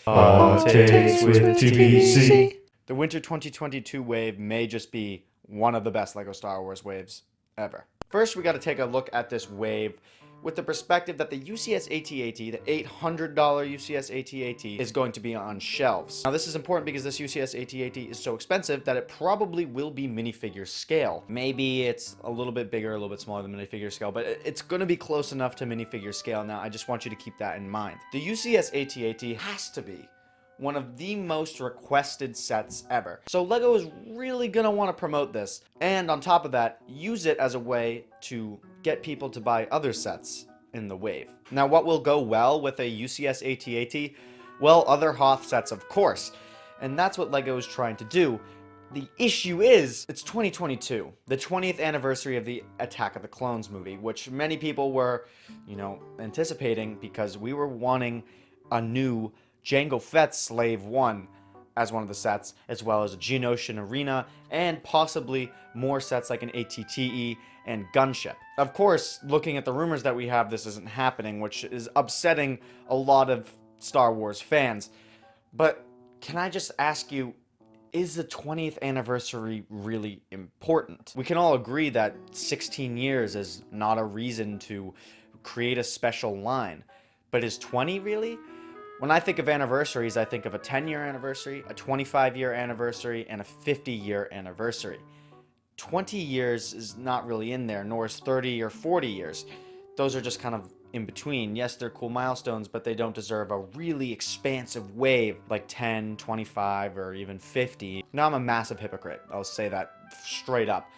Hot Takes with TBC. The Winter 2022 wave may just be one of the best LEGO Star Wars waves ever. First, we got to take a look at this wave with the perspective that the UCS AT-AT, the $800 UCS AT-AT, is going to be on shelves. Now, this is important because this UCS AT-AT is so expensive that it probably will be minifigure scale. Maybe it's a little bit bigger, a little bit smaller than minifigure scale, but it's going to be close enough to minifigure scale. Now, I just want you to keep that in mind. The UCS AT-AT has to be one of the most requested sets ever. So LEGO is really gonna want to promote this, and on top of that, use it as a way to get people to buy other sets in the wave. Now, what will go well with a UCS AT-AT? Well, other Hoth sets, of course, and that's what LEGO is trying to do. The issue is, it's 2022, the 20th anniversary of the Attack of the Clones movie, which many people were, anticipating because we were wanting a new Jango Fett's Slave 1 as one of the sets, as well as a Geonosian Arena, and possibly more sets like an ATTE and Gunship. Of course, looking at the rumors that we have, this isn't happening, which is upsetting a lot of Star Wars fans. But can I just ask you, is the 20th anniversary really important? We can all agree that 16 years is not a reason to create a special line, but is 20 really? When I think of anniversaries, I think of a 10-year anniversary, a 25-year anniversary, and a 50-year anniversary. 20 years is not really in there, nor is 30 or 40 years. Those are just kind of in between. Yes, they're cool milestones, but they don't deserve a really expansive wave like 10, 25, or even 50. Now, I'm a massive hypocrite. I'll say that straight up.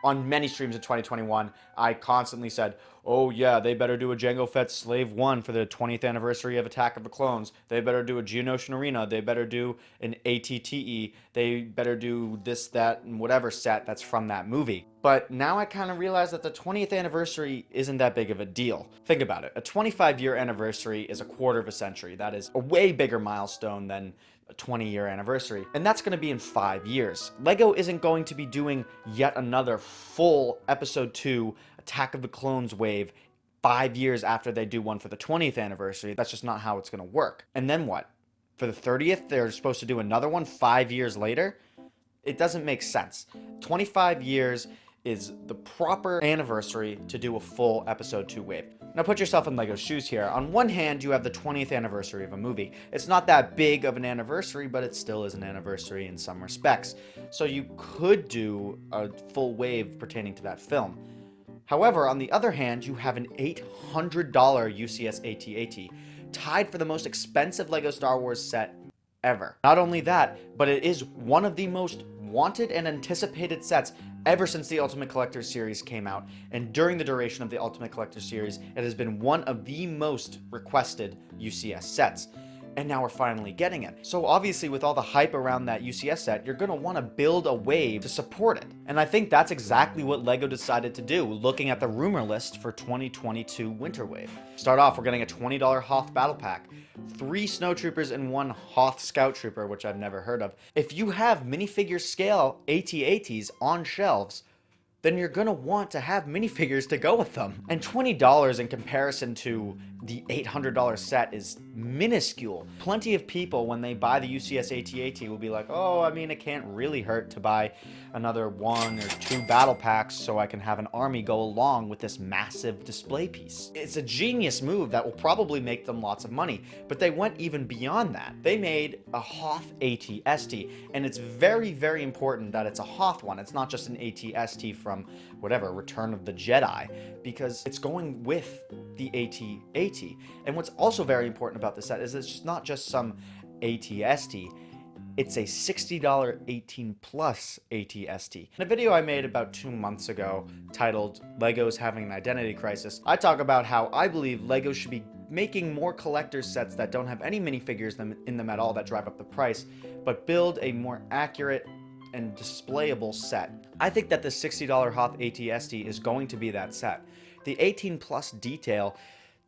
On many streams in 2021, I constantly said, oh yeah, they better do a Jango Fett's Slave 1 for the 20th anniversary of Attack of the Clones. They better do a Geonosian Arena. They better do an ATTE. They better do this, that, and whatever set that's from that movie. But now I kind of realize that the 20th anniversary isn't that big of a deal. Think about it. A 25-year anniversary is a quarter of a century. That is a way bigger milestone than a 20-year anniversary, and that's going to be in 5 years. LEGO isn't going to be doing yet another full Episode 2 Attack of the Clones wave 5 years after they do one for the 20th anniversary. That's just not how it's going to work. And then what? For the 30th, they're supposed to do another one 5 years later? It doesn't make sense. 25 years is the proper anniversary to do a full Episode 2 wave. Now put yourself in LEGO's shoes here. On one hand, you have the 20th anniversary of a movie. It's not that big of an anniversary, but it still is an anniversary in some respects. So you could do a full wave pertaining to that film. However, on the other hand, you have an $800 UCS AT-AT, tied for the most expensive LEGO Star Wars set ever. Not only that, but it is one of the most wanted and anticipated sets ever since the Ultimate Collector series came out, and during the duration of the Ultimate Collector series, it has been one of the most requested UCS sets. And now we're finally getting it. So obviously, with all the hype around that UCS set, you're gonna wanna build a wave to support it. And I think that's exactly what LEGO decided to do, looking at the rumor list for 2022 Winter Wave. Start off, we're getting a $20 Hoth Battle Pack, 3 Snowtroopers and 1 Hoth Scout Trooper, which I've never heard of. If you have minifigure scale AT-ATs on shelves, then you're gonna want to have minifigures to go with them. And $20 in comparison to the $800 set is minuscule. Plenty of people, when they buy the UCS AT-AT, will be like, oh, I mean, it can't really hurt to buy another 1 or 2 battle packs so I can have an army go along with this massive display piece. It's a genius move that will probably make them lots of money, but they went even beyond that. They made a Hoth AT-ST, and it's very, very important that it's a Hoth one. It's not just an AT-ST from whatever, Return of the Jedi, because it's going with the AT-AT. And what's also very important about this set is it's not just some AT-ST, it's a $60 18 plus AT-ST. In a video I made about 2 months ago titled LEGO's Having an Identity Crisis, I talk about how I believe LEGO should be making more collector's sets that don't have any minifigures in them at all that drive up the price, but build a more accurate and displayable set. I think that the $60 Hoth AT-ST is going to be that set. The 18 plus detail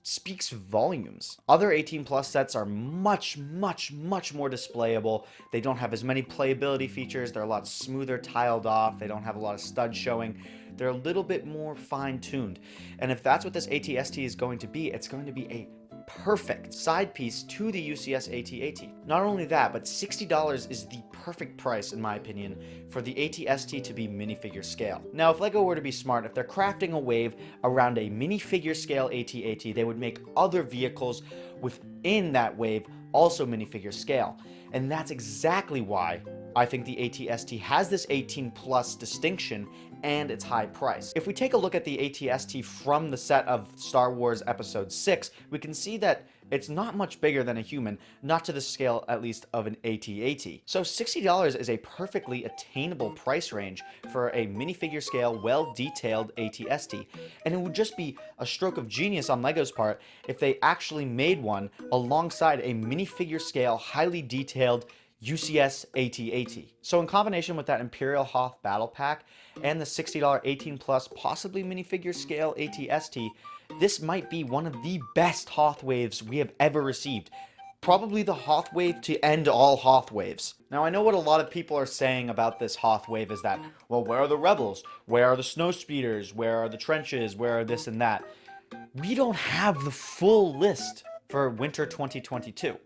speaks volumes. Other 18 plus sets are much more displayable. They don't have as many playability features. They're a lot smoother tiled off. They don't have a lot of studs showing. They're a little bit more fine-tuned. And if that's what this AT-ST is going to be, it's going to be a perfect side piece to the UCS AT-AT. Not only that, but $60 is the perfect price, in my opinion, for the AT-ST to be minifigure scale. Now, if LEGO were to be smart, if they're crafting a wave around a minifigure scale AT-AT, they would make other vehicles within that wave also minifigure scale. And that's exactly why I think the AT-ST has this 18 plus distinction and its high price. If we take a look at the AT-ST from the set of Star Wars Episode 6, we can see that it's not much bigger than a human, not to the scale at least of an AT-AT. So $60 is a perfectly attainable price range for a minifigure scale, well-detailed AT-ST, and it would just be a stroke of genius on LEGO's part if they actually made one alongside a minifigure scale, highly detailed UCS AT-AT. So in combination with that Imperial Hoth Battle Pack and the $60 18 plus possibly minifigure scale AT-ST, this might be one of the best Hoth waves we have ever received. Probably the Hoth wave to end all Hoth waves. Now I know what a lot of people are saying about this Hoth wave is that, well, where are the Rebels? Where are the Snow Speeders? Where are the Trenches? Where are this and that? We don't have the full list for winter 2022.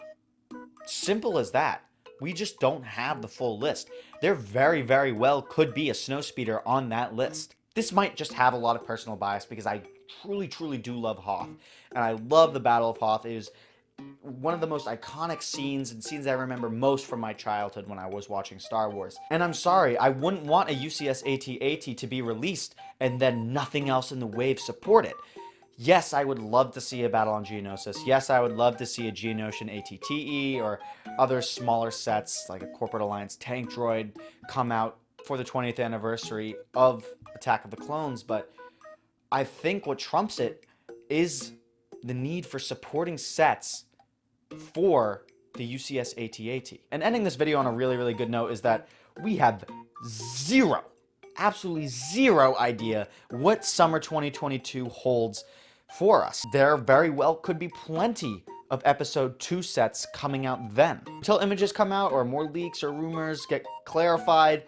Simple as that. We just don't have the full list. There very, very well could be a snow speeder on that list. This might just have a lot of personal bias because I truly, truly do love Hoth. And I love the Battle of Hoth. It is one of the most iconic scenes and scenes I remember most from my childhood when I was watching Star Wars. And I'm sorry, I wouldn't want a UCS AT-AT to be released and then nothing else in the wave support it. Yes, I would love to see a battle on Geonosis. Yes, I would love to see a Geonosian ATTE or other smaller sets like a Corporate Alliance tank droid come out for the 20th anniversary of Attack of the Clones, but I think what trumps it is the need for supporting sets for the UCS AT-AT. And ending this video on a really, really good note is that we have zero, absolutely zero idea what summer 2022 holds for us. There very well could be plenty of episode 2 sets coming out then. Until images come out or more leaks or rumors get clarified,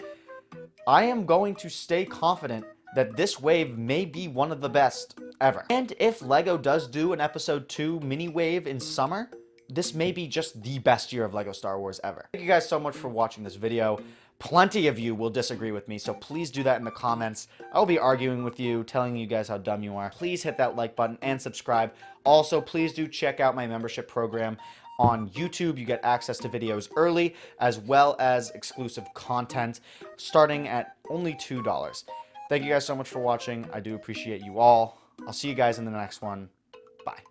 I am going to stay confident that this wave may be one of the best ever. And if LEGO does do an episode 2 mini wave in summer, this may be just the best year of LEGO Star Wars ever. Thank you guys so much for watching this video. Plenty of you will disagree with me, so please do that in the comments. I'll be arguing with you, telling you guys how dumb you are. Please hit that like button and subscribe. Also, please do check out my membership program on YouTube. You get access to videos early, as well as exclusive content, starting at only $2. Thank you guys so much for watching. I do appreciate you all. I'll see you guys in the next one. Bye.